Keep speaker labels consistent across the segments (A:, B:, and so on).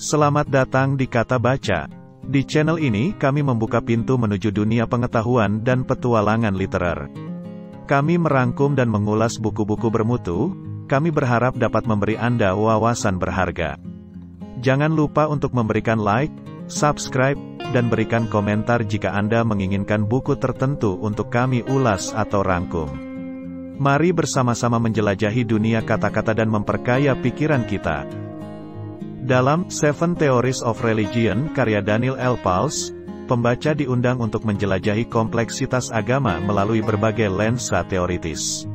A: Selamat datang di Kata Baca. Di channel ini kami membuka pintu menuju dunia pengetahuan dan petualangan literer. Kami merangkum dan mengulas buku-buku bermutu. Kami berharap dapat memberi Anda wawasan berharga. Jangan lupa untuk memberikan like, subscribe, dan berikan komentar jika Anda menginginkan buku tertentu untuk kami ulas atau rangkum. Mari bersama-sama menjelajahi dunia kata-kata dan memperkaya pikiran kita. Dalam Seven Theories of Religion karya Daniel L. Pals, pembaca diundang untuk menjelajahi kompleksitas agama melalui berbagai lensa teoritis.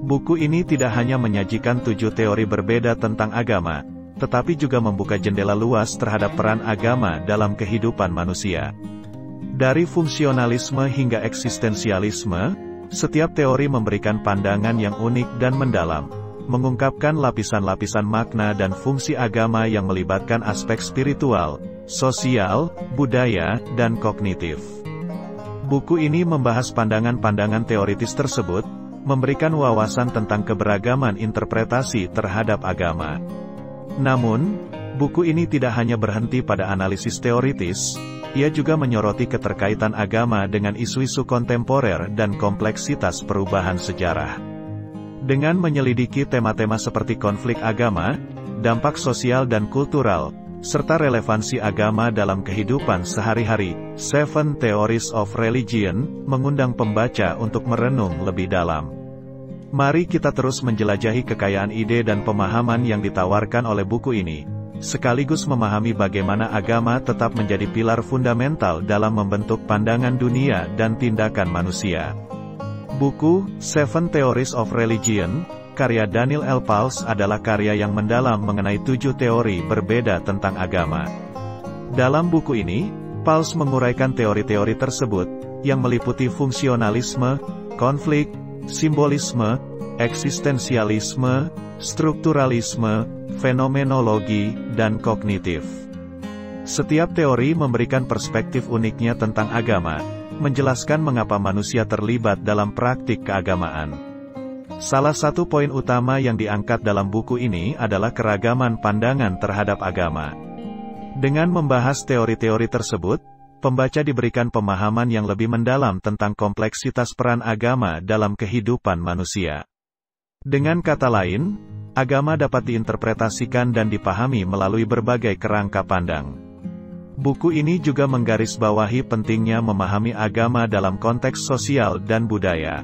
A: Buku ini tidak hanya menyajikan 7 teori berbeda tentang agama, tetapi juga membuka jendela luas terhadap peran agama dalam kehidupan manusia. Dari fungsionalisme hingga eksistensialisme, setiap teori memberikan pandangan yang unik dan mendalam, mengungkapkan lapisan-lapisan makna dan fungsi agama yang melibatkan aspek spiritual, sosial, budaya, dan kognitif. Buku ini membahas pandangan-pandangan teoritis tersebut, memberikan wawasan tentang keberagaman interpretasi terhadap agama. Namun, buku ini tidak hanya berhenti pada analisis teoritis, ia juga menyoroti keterkaitan agama dengan isu-isu kontemporer dan kompleksitas perubahan sejarah. Dengan menyelidiki tema-tema seperti konflik agama, dampak sosial dan kultural, serta relevansi agama dalam kehidupan sehari-hari, Seven Theories of Religion mengundang pembaca untuk merenung lebih dalam. Mari kita terus menjelajahi kekayaan ide dan pemahaman yang ditawarkan oleh buku ini, sekaligus memahami bagaimana agama tetap menjadi pilar fundamental dalam membentuk pandangan dunia dan tindakan manusia. Buku, Seven Theories of Religion, karya Daniel L. Pals adalah karya yang mendalam mengenai 7 teori berbeda tentang agama. Dalam buku ini, Pals menguraikan teori-teori tersebut, yang meliputi fungsionalisme, konflik, simbolisme, eksistensialisme, strukturalisme, fenomenologi, dan kognitif. Setiap teori memberikan perspektif uniknya tentang agama, menjelaskan mengapa manusia terlibat dalam praktik keagamaan. Salah satu poin utama yang diangkat dalam buku ini adalah keragaman pandangan terhadap agama. Dengan membahas teori-teori tersebut, pembaca diberikan pemahaman yang lebih mendalam tentang kompleksitas peran agama dalam kehidupan manusia. Dengan kata lain, agama dapat diinterpretasikan dan dipahami melalui berbagai kerangka pandang. Buku ini juga menggarisbawahi pentingnya memahami agama dalam konteks sosial dan budaya.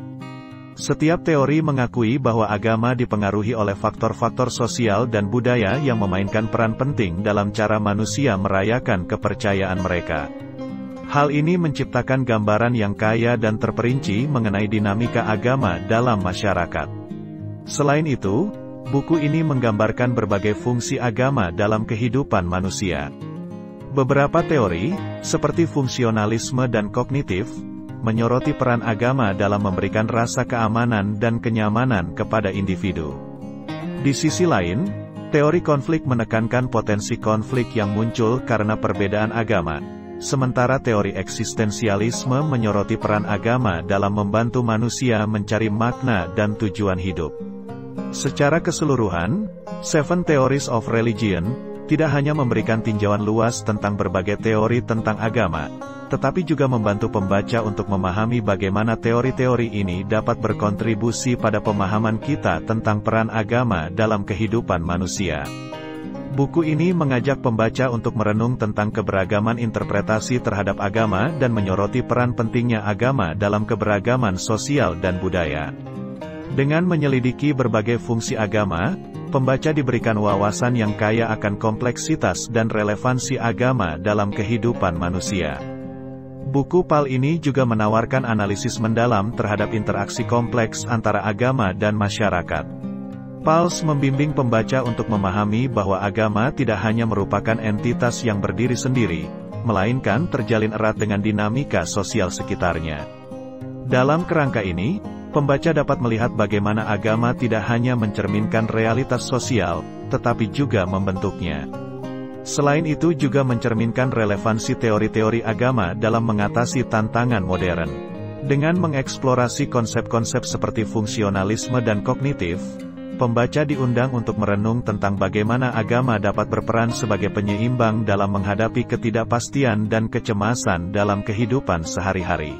A: Setiap teori mengakui bahwa agama dipengaruhi oleh faktor-faktor sosial dan budaya yang memainkan peran penting dalam cara manusia merayakan kepercayaan mereka. Hal ini menciptakan gambaran yang kaya dan terperinci mengenai dinamika agama dalam masyarakat. Selain itu, buku ini menggambarkan berbagai fungsi agama dalam kehidupan manusia. Beberapa teori, seperti fungsionalisme dan kognitif, menyoroti peran agama dalam memberikan rasa keamanan dan kenyamanan kepada individu. Di sisi lain, teori konflik menekankan potensi konflik yang muncul karena perbedaan agama, sementara teori eksistensialisme menyoroti peran agama dalam membantu manusia mencari makna dan tujuan hidup. Secara keseluruhan, Seven Theories of Religion tidak hanya memberikan tinjauan luas tentang berbagai teori tentang agama, tetapi juga membantu pembaca untuk memahami bagaimana teori-teori ini dapat berkontribusi pada pemahaman kita tentang peran agama dalam kehidupan manusia. Buku ini mengajak pembaca untuk merenung tentang keberagaman interpretasi terhadap agama dan menyoroti peran pentingnya agama dalam keberagaman sosial dan budaya. Dengan menyelidiki berbagai fungsi agama, pembaca diberikan wawasan yang kaya akan kompleksitas dan relevansi agama dalam kehidupan manusia. Buku Pal ini juga menawarkan analisis mendalam terhadap interaksi kompleks antara agama dan masyarakat. Pals membimbing pembaca untuk memahami bahwa agama tidak hanya merupakan entitas yang berdiri sendiri, melainkan terjalin erat dengan dinamika sosial sekitarnya. Dalam kerangka ini, pembaca dapat melihat bagaimana agama tidak hanya mencerminkan realitas sosial, tetapi juga membentuknya. Selain itu juga mencerminkan relevansi teori-teori agama dalam mengatasi tantangan modern. Dengan mengeksplorasi konsep-konsep seperti fungsionalisme dan kognitif, pembaca diundang untuk merenung tentang bagaimana agama dapat berperan sebagai penyeimbang dalam menghadapi ketidakpastian dan kecemasan dalam kehidupan sehari-hari.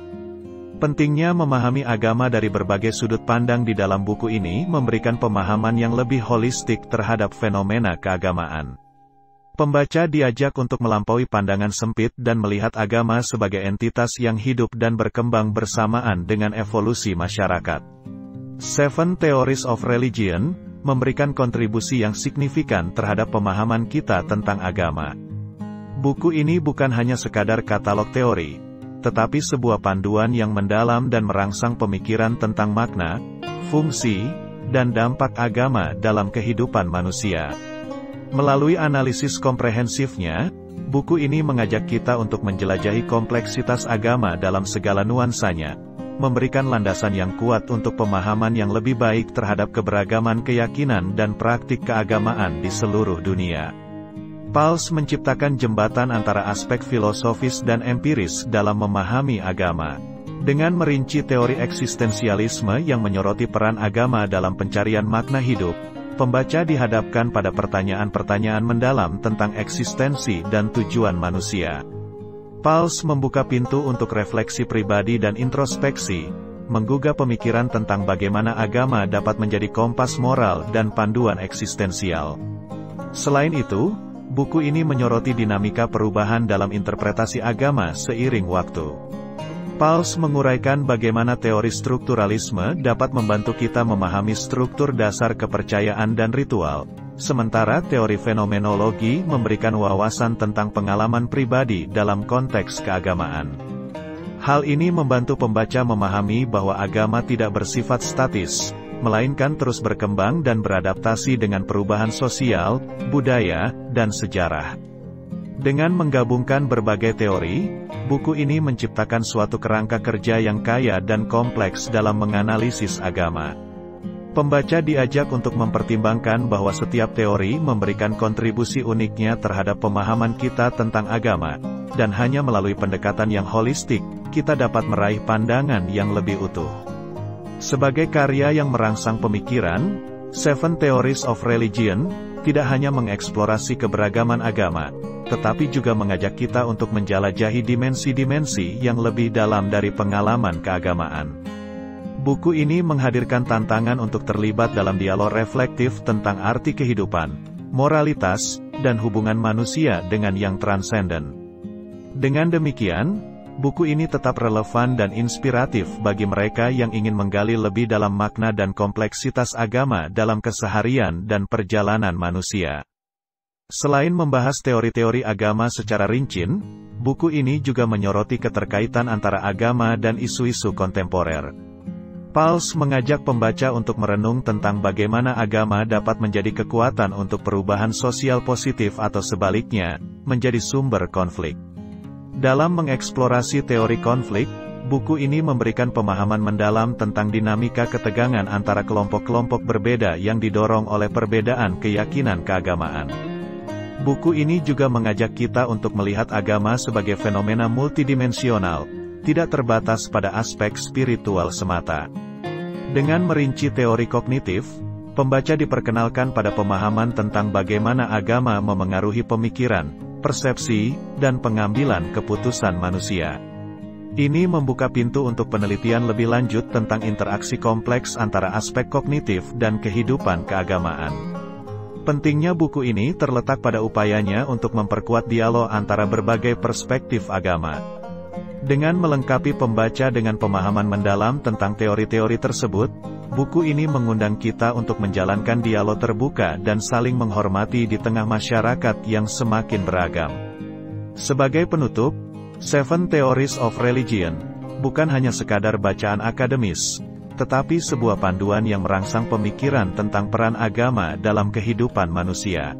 A: Pentingnya memahami agama dari berbagai sudut pandang di dalam buku ini memberikan pemahaman yang lebih holistik terhadap fenomena keagamaan. Pembaca diajak untuk melampaui pandangan sempit dan melihat agama sebagai entitas yang hidup dan berkembang bersamaan dengan evolusi masyarakat. Seven Theories of Religion memberikan kontribusi yang signifikan terhadap pemahaman kita tentang agama. Buku ini bukan hanya sekadar katalog teori, tetapi sebuah panduan yang mendalam dan merangsang pemikiran tentang makna, fungsi, dan dampak agama dalam kehidupan manusia. Melalui analisis komprehensifnya, buku ini mengajak kita untuk menjelajahi kompleksitas agama dalam segala nuansanya, memberikan landasan yang kuat untuk pemahaman yang lebih baik terhadap keberagaman keyakinan dan praktik keagamaan di seluruh dunia. Pauls menciptakan jembatan antara aspek filosofis dan empiris dalam memahami agama. Dengan merinci teori eksistensialisme yang menyoroti peran agama dalam pencarian makna hidup, pembaca dihadapkan pada pertanyaan-pertanyaan mendalam tentang eksistensi dan tujuan manusia. Pauls membuka pintu untuk refleksi pribadi dan introspeksi, menggugah pemikiran tentang bagaimana agama dapat menjadi kompas moral dan panduan eksistensial. Selain itu, buku ini menyoroti dinamika perubahan dalam interpretasi agama seiring waktu. Pauls menguraikan bagaimana teori strukturalisme dapat membantu kita memahami struktur dasar kepercayaan dan ritual, sementara teori fenomenologi memberikan wawasan tentang pengalaman pribadi dalam konteks keagamaan. Hal ini membantu pembaca memahami bahwa agama tidak bersifat statis, melainkan terus berkembang dan beradaptasi dengan perubahan sosial, budaya, dan sejarah. Dengan menggabungkan berbagai teori, buku ini menciptakan suatu kerangka kerja yang kaya dan kompleks dalam menganalisis agama. Pembaca diajak untuk mempertimbangkan bahwa setiap teori memberikan kontribusi uniknya terhadap pemahaman kita tentang agama, dan hanya melalui pendekatan yang holistik, kita dapat meraih pandangan yang lebih utuh. Sebagai karya yang merangsang pemikiran, Seven Theories of Religion tidak hanya mengeksplorasi keberagaman agama, tetapi juga mengajak kita untuk menjelajahi dimensi-dimensi yang lebih dalam dari pengalaman keagamaan. Buku ini menghadirkan tantangan untuk terlibat dalam dialog reflektif tentang arti kehidupan, moralitas, dan hubungan manusia dengan yang transenden. Dengan demikian, buku ini tetap relevan dan inspiratif bagi mereka yang ingin menggali lebih dalam makna dan kompleksitas agama dalam keseharian dan perjalanan manusia. Selain membahas teori-teori agama secara rinci, buku ini juga menyoroti keterkaitan antara agama dan isu-isu kontemporer. Pauls mengajak pembaca untuk merenung tentang bagaimana agama dapat menjadi kekuatan untuk perubahan sosial positif atau sebaliknya, menjadi sumber konflik. Dalam mengeksplorasi teori konflik, buku ini memberikan pemahaman mendalam tentang dinamika ketegangan antara kelompok-kelompok berbeda yang didorong oleh perbedaan keyakinan keagamaan. Buku ini juga mengajak kita untuk melihat agama sebagai fenomena multidimensional, tidak terbatas pada aspek spiritual semata. Dengan merinci teori kognitif, pembaca diperkenalkan pada pemahaman tentang bagaimana agama memengaruhi pemikiran, persepsi, dan pengambilan keputusan manusia. Ini membuka pintu untuk penelitian lebih lanjut tentang interaksi kompleks antara aspek kognitif dan kehidupan keagamaan. Pentingnya buku ini terletak pada upayanya untuk memperkuat dialog antara berbagai perspektif agama. Dengan melengkapi pembaca dengan pemahaman mendalam tentang teori-teori tersebut, buku ini mengundang kita untuk menjalankan dialog terbuka dan saling menghormati di tengah masyarakat yang semakin beragam. Sebagai penutup, Seven Theories of Religion bukan hanya sekadar bacaan akademis, tetapi sebuah panduan yang merangsang pemikiran tentang peran agama dalam kehidupan manusia.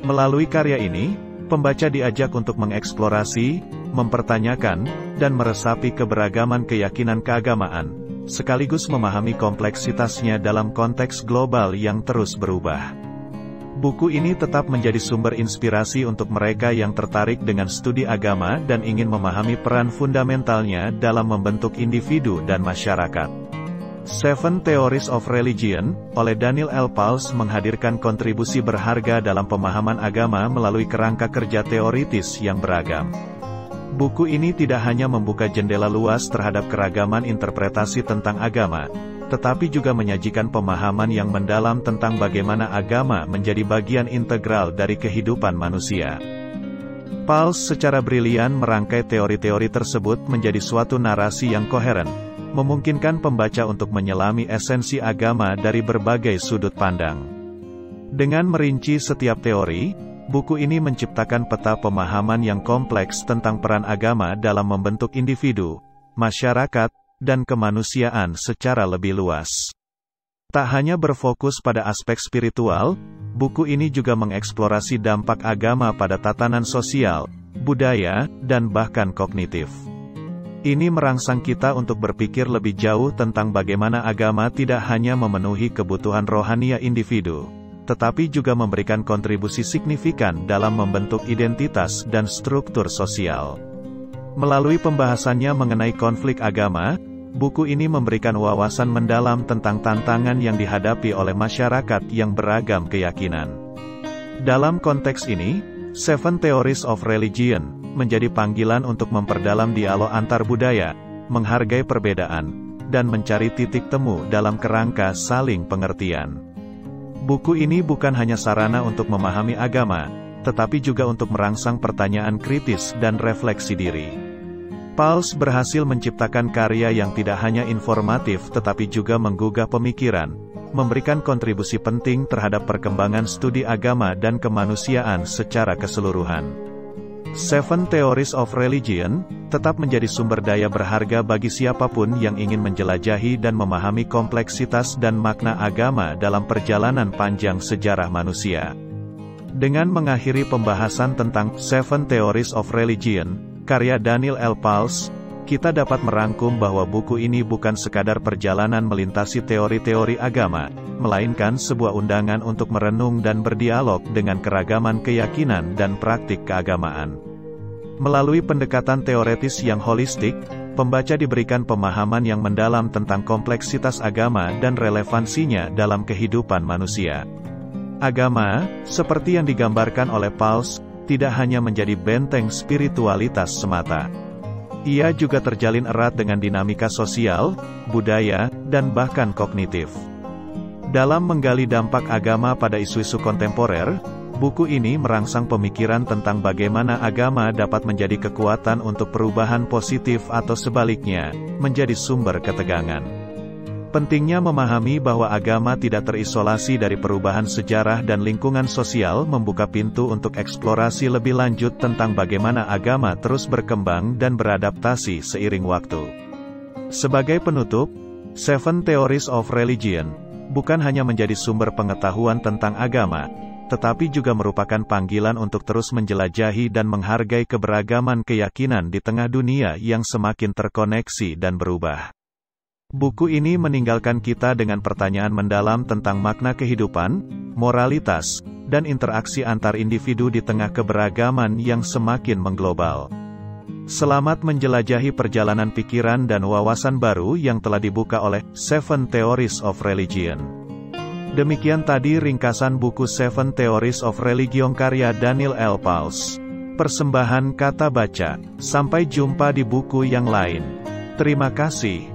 A: Melalui karya ini, pembaca diajak untuk mengeksplorasi, mempertanyakan, dan meresapi keberagaman keyakinan keagamaan, sekaligus memahami kompleksitasnya dalam konteks global yang terus berubah. Buku ini tetap menjadi sumber inspirasi untuk mereka yang tertarik dengan studi agama dan ingin memahami peran fundamentalnya dalam membentuk individu dan masyarakat. Seven Theories of Religion, oleh Daniel L. Pals menghadirkan kontribusi berharga dalam pemahaman agama melalui kerangka kerja teoritis yang beragam. Buku ini tidak hanya membuka jendela luas terhadap keragaman interpretasi tentang agama, tetapi juga menyajikan pemahaman yang mendalam tentang bagaimana agama menjadi bagian integral dari kehidupan manusia. Pals secara brilian merangkai teori-teori tersebut menjadi suatu narasi yang koheren, memungkinkan pembaca untuk menyelami esensi agama dari berbagai sudut pandang. Dengan merinci setiap teori, buku ini menciptakan peta pemahaman yang kompleks tentang peran agama dalam membentuk individu, masyarakat, dan kemanusiaan secara lebih luas. Tak hanya berfokus pada aspek spiritual, buku ini juga mengeksplorasi dampak agama pada tatanan sosial, budaya, dan bahkan kognitif. Ini merangsang kita untuk berpikir lebih jauh tentang bagaimana agama tidak hanya memenuhi kebutuhan rohania individu, tetapi juga memberikan kontribusi signifikan dalam membentuk identitas dan struktur sosial. Melalui pembahasannya mengenai konflik agama, buku ini memberikan wawasan mendalam tentang tantangan yang dihadapi oleh masyarakat yang beragam keyakinan. Dalam konteks ini, Seven Theories of Religion menjadi panggilan untuk memperdalam dialog antar budaya, menghargai perbedaan, dan mencari titik temu dalam kerangka saling pengertian. Buku ini bukan hanya sarana untuk memahami agama, tetapi juga untuk merangsang pertanyaan kritis dan refleksi diri. Pals berhasil menciptakan karya yang tidak hanya informatif tetapi juga menggugah pemikiran, memberikan kontribusi penting terhadap perkembangan studi agama dan kemanusiaan secara keseluruhan. Seven Theories of Religion tetap menjadi sumber daya berharga bagi siapapun yang ingin menjelajahi dan memahami kompleksitas dan makna agama dalam perjalanan panjang sejarah manusia. Dengan mengakhiri pembahasan tentang Seven Theories of Religion, karya Daniel L. Pals, kita dapat merangkum bahwa buku ini bukan sekadar perjalanan melintasi teori-teori agama, melainkan sebuah undangan untuk merenung dan berdialog dengan keragaman keyakinan dan praktik keagamaan. Melalui pendekatan teoretis yang holistik, pembaca diberikan pemahaman yang mendalam tentang kompleksitas agama dan relevansinya dalam kehidupan manusia. Agama, seperti yang digambarkan oleh Pals, tidak hanya menjadi benteng spiritualitas semata. Ia juga terjalin erat dengan dinamika sosial, budaya, dan bahkan kognitif. Dalam menggali dampak agama pada isu-isu kontemporer, buku ini merangsang pemikiran tentang bagaimana agama dapat menjadi kekuatan untuk perubahan positif atau sebaliknya, menjadi sumber ketegangan. Pentingnya memahami bahwa agama tidak terisolasi dari perubahan sejarah dan lingkungan sosial membuka pintu untuk eksplorasi lebih lanjut tentang bagaimana agama terus berkembang dan beradaptasi seiring waktu. Sebagai penutup, Seven Theories of Religion bukan hanya menjadi sumber pengetahuan tentang agama, tetapi juga merupakan panggilan untuk terus menjelajahi dan menghargai keberagaman keyakinan di tengah dunia yang semakin terkoneksi dan berubah. Buku ini meninggalkan kita dengan pertanyaan mendalam tentang makna kehidupan, moralitas, dan interaksi antar individu di tengah keberagaman yang semakin mengglobal. Selamat menjelajahi perjalanan pikiran dan wawasan baru yang telah dibuka oleh Seven Theories of Religion. Demikian tadi ringkasan buku Seven Theories of Religion karya Daniel L. Pals. Persembahan Kata Baca. Sampai jumpa di buku yang lain. Terima kasih.